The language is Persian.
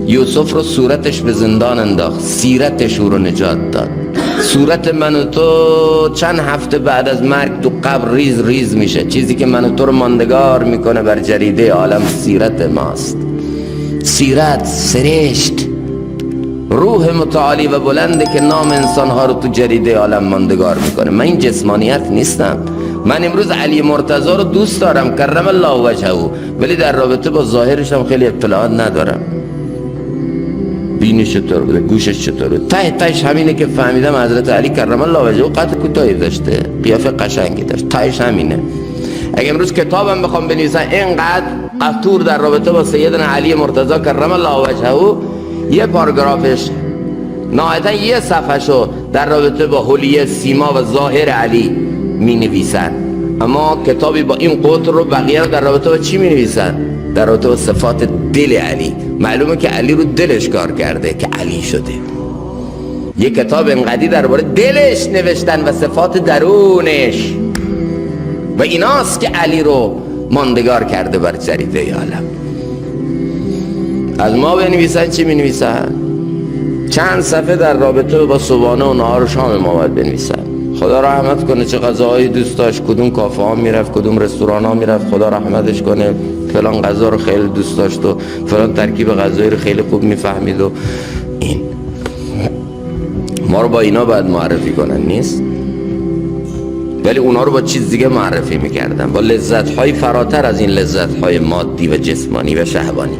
یوسف رو صورتش به زندان انداخت، سیرتش او رو نجات داد. صورت من و تو چند هفته بعد از مرگ تو قبر ریز ریز میشه. چیزی که من و تو رو ماندگار میکنه بر جریده عالم سیرت ماست. سیرت، سرشت، روح متعالی و بلنده که نام انسانها رو تو جریده عالم ماندگار میکنه. من این جسمانیت نیستم. من امروز علی مرتضی رو دوست دارم کرم الله وجهه، ولی در رابطه با ظاهرش هم خیلی اطلاعات ندارم. بینش چطور بوده، گوشش چطوره، تهش همینه که فهمیدم حضرت علی کرم الله وجهه قد کوتاهی داشته، قیافه قشنگی داشت، تهش همینه. اگه امروز کتابم بخوام بنویسم اینقدر قطور در رابطه با سیدنا علی مرتضی کرم الله وجهه، یه پاراگرافش نهایتا یه صفحه‌شو در رابطه با حلیه سیما و ظاهر علی می نویسن، اما کتابی با این قطر رو بقیه رو در رابطه با چی می نویسن؟ در رابطه با صفات دل علی. معلومه که علی رو دلش کار کرده که علی شده. یه کتاب انقدی درباره دلش نوشتن و صفات درونش، و ایناست که علی رو ماندگار کرده بر جریده عالم. از ما بنویسن چی می نویسن؟ چند صفحه در رابطه با صبحانه و نهار و شام ما باید بنویسن. خدا رحمت کنه چه غذاهایی دوست داشت، کدوم کافه ها میرفت، کدوم رستوران ها میرفت، خدا رحمتش کنه، فلان غذا رو خیلی دوست داشت و فلان ترکیب غذایی رو خیلی خوب میفهمید و این. ما رو با اینا باید معرفی کنن نیست؟ ولی اونا رو با چیز دیگه معرفی میکردن، با لذت های فراتر از این لذت های مادی و جسمانی و شهوانی.